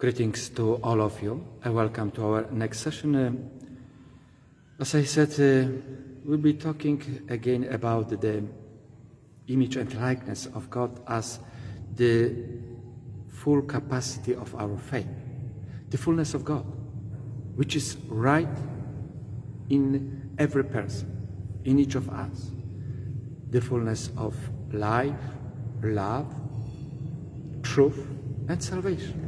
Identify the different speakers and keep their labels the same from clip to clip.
Speaker 1: Greetings to all of you and welcome to our next session. As I said, we'll be talking again about the image and likeness of God as the full capacity of our faith, the fullness of God, which is right in every person, in each of us, the fullness of life, love, truth, and salvation.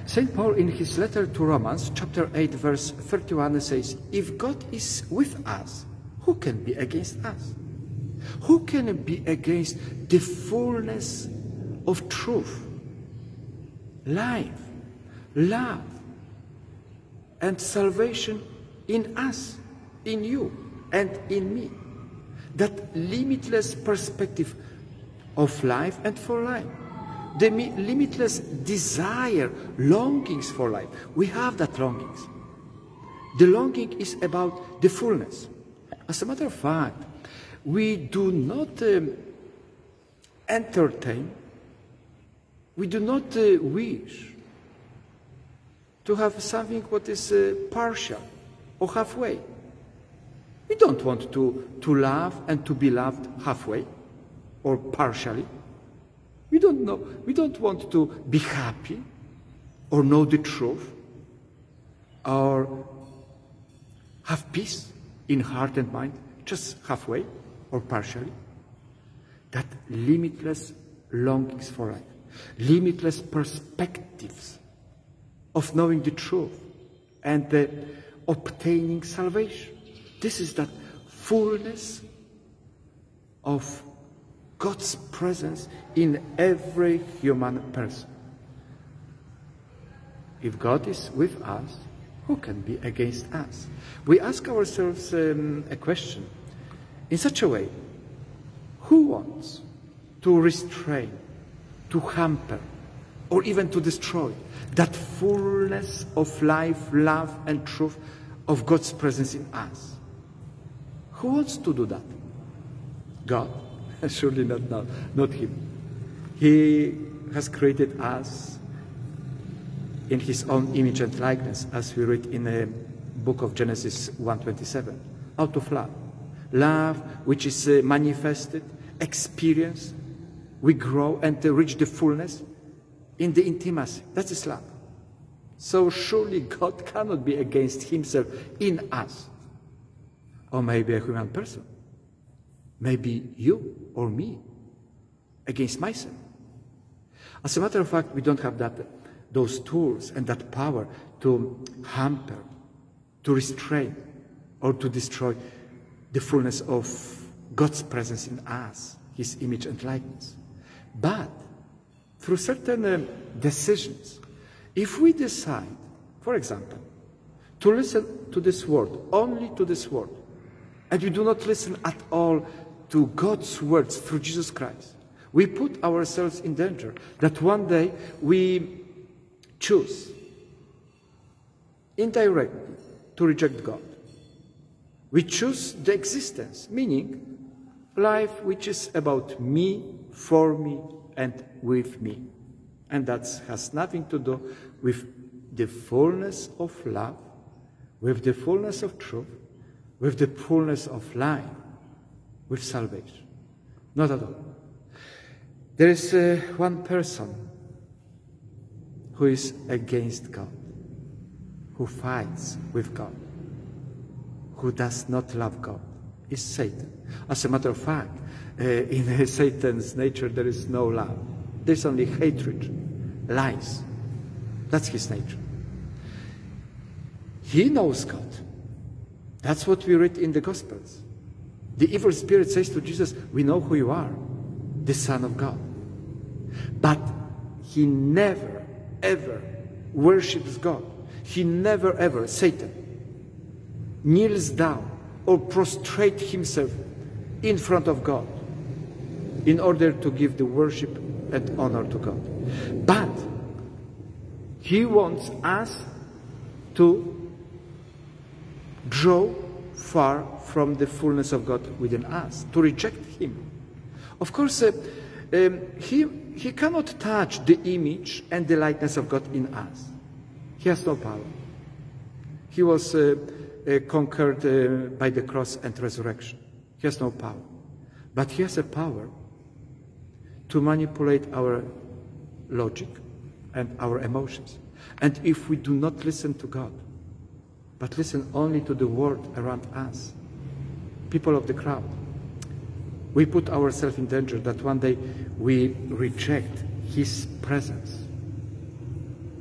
Speaker 1: St. Paul, in his letter to Romans, chapter 8, verse 31, says, "If God is with us, who can be against us? Who can be against the fullness of truth, life, love, and salvation in us, in you, and in me?" That limitless perspective of life and for life. The limitless desire, longings for life. We have that longings. The longing is about the fullness. As a matter of fact, we do not entertain, we do not wish to have something what is partial or halfway. We don't want to love and to be loved halfway or partially. We don't want to be happy or know the truth or have peace in heart and mind, just halfway or partially. That limitless longings for life, limitless perspectives of knowing the truth and obtaining salvation. This is that fullness of God's presence in every human person. If God is with us, who can be against us? We ask ourselves a question in such a way: who wants to restrain, to hamper, or even to destroy that fullness of life, love, and truth of God's presence in us? Who wants to do that? God? Surely not Him. He has created us in His own image and likeness, as we read in the book of Genesis 1:27, out of love. Love which is manifested, experienced, we grow and reach the fullness in the intimacy. That is love. So surely God cannot be against Himself in us. Or maybe a human person. Maybe you or me against myself. As a matter of fact, we don't have those tools and that power to hamper, to restrain, or to destroy the fullness of God's presence in us, His image and likeness. But through certain decisions, if we decide, for example, to listen to this word, only to this word, and we do not listen at all to God's words through Jesus Christ, we put ourselves in danger that one day we choose indirectly to reject God. We choose the existence, meaning life which is about me, for me, and with me. And that has nothing to do with the fullness of love, with the fullness of truth, with the fullness of life, with salvation. Not at all. There is one person who is against God, who fights with God, who does not love God, is Satan. As a matter of fact, in Satan's nature there is no love. There's only hatred, lies. That's his nature. He knows God. That's what we read in the Gospels. The evil spirit says to Jesus, "We know who you are, the Son of God." But he never, ever worships God. He never, ever, Satan, kneels down or prostrates himself in front of God in order to give the worship and honor to God. But he wants us to draw far from the fullness of God within us, to reject Him. Of course, he cannot touch the image and the likeness of God in us. He has no power. He was conquered by the cross and resurrection. He has no power. But he has a power to manipulate our logic and our emotions. And if we do not listen to God, but listen only to the word around us, people of the crowd, we put ourselves in danger that one day we reject his presence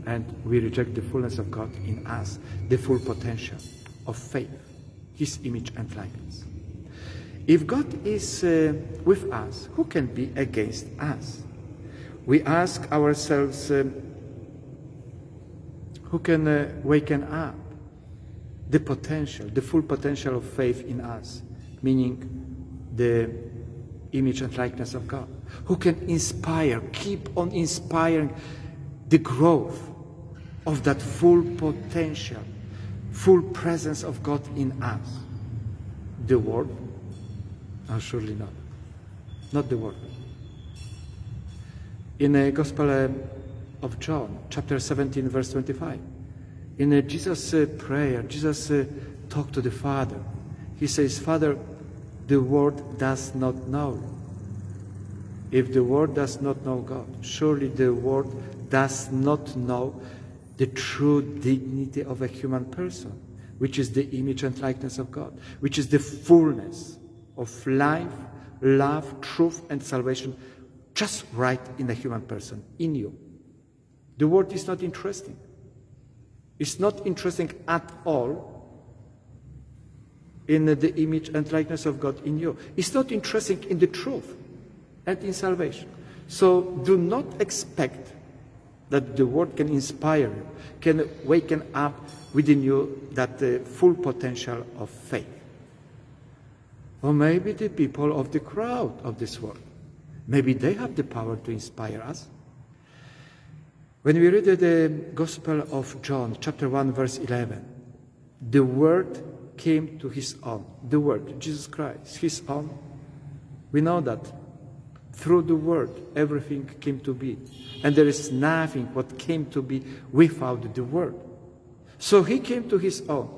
Speaker 1: and we reject the fullness of God in us, the full potential of faith, his image and likeness. If God is with us, who can be against us? We ask ourselves, who can waken up the potential, the full potential of faith in us, meaning the image and likeness of God? Who can inspire, keep on inspiring the growth of that full potential, full presence of God in us? The Word? Oh, surely not. Not the Word. In the Gospel of John, chapter 17, verse 25, in Jesus' prayer, Jesus talked to the Father. He says, Father, the world does not know. If the world does not know God, surely the world does not know the true dignity of a human person, which is the image and likeness of God, which is the fullness of life, love, truth, and salvation, just right in a human person, in you. The world is not interesting. It's not interesting at all in the image and likeness of God in you. It's not interesting in the truth and in salvation. So do not expect that the word can inspire you, can waken up within you that full potential of faith. Or maybe the people of the crowd of this world, maybe they have the power to inspire us. When we read the Gospel of John, chapter 1, verse 11, the Word came to his own. The Word, Jesus Christ, his own. We know that through the Word, everything came to be. And there is nothing what came to be without the Word. So he came to his own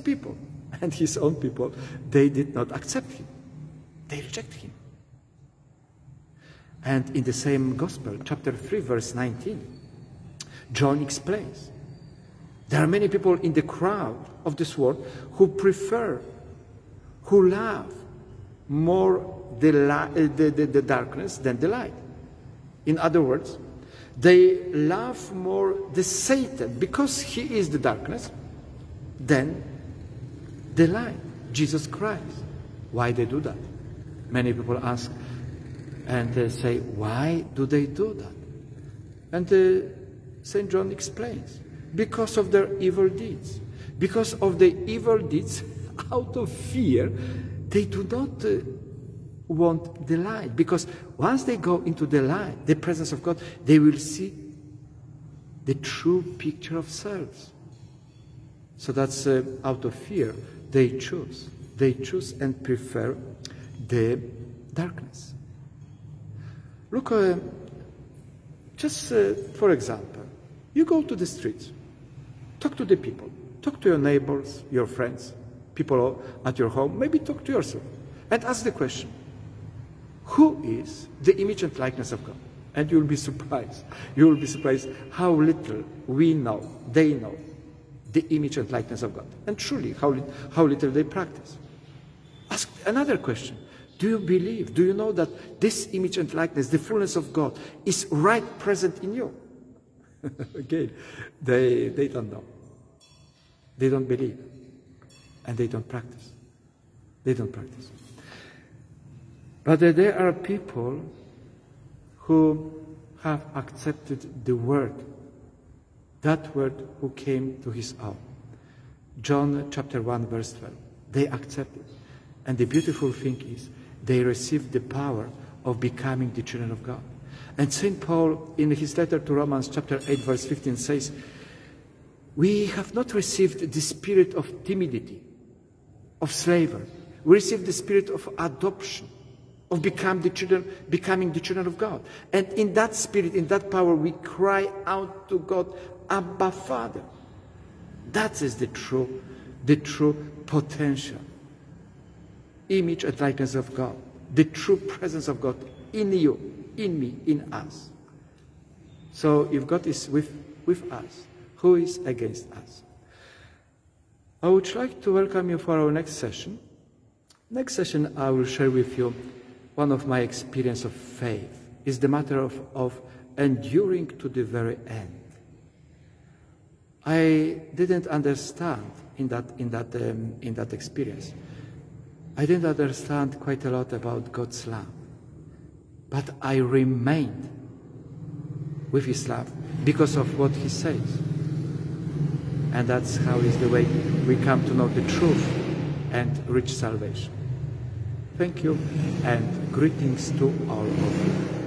Speaker 1: people. And his own people, they did not accept him. They rejected him. And in the same Gospel, chapter 3, verse 19, John explains, there are many people in the crowd of this world who prefer, who love more the darkness than the light. In other words, they love more the Satan because he is the darkness than the light, Jesus Christ. Why they do that? Many people ask and they say, why do they do that? And St. John explains, because of their evil deeds. Because of the evil deeds, out of fear, they do not want the light. Because once they go into the light, the presence of God, they will see the true picture of selves. So that's out of fear, they choose. They choose and prefer the darkness. Look, just for example, you go to the streets, talk to the people, talk to your neighbors, your friends, people at your home, maybe talk to yourself, and ask the question, who is the image and likeness of God? And you'll be surprised. You'll be surprised how little we know, they know, the image and likeness of God. And truly, how little they practice. Ask another question. Do you believe, do you know that this image and likeness, the fullness of God, is right present in you? Again, they don't know. They don't believe. And they don't practice. They don't practice. But there are people who have accepted the Word, that Word who came to his own. John chapter 1, verse 12. They accepted. And the beautiful thing is, they received the power of becoming the children of God. And St. Paul, in his letter to Romans chapter 8, verse 15, says, we have not received the spirit of timidity, of slavery. We received the spirit of adoption, of becoming the children of God. And in that spirit, in that power, we cry out to God, Abba, Father. That is the true potential. Image and likeness of God. The true presence of God in you, in me, in us. So if God is with us, who is against us? I would like to welcome you for our next session. Next session I will share with you one of my experience of faith. It's the matter of enduring to the very end. I didn't understand in that experience. I didn't understand quite a lot about God's love, but I remained with His love because of what He says. And that's how is the way we come to know the truth and reach salvation. Thank you and greetings to all of you.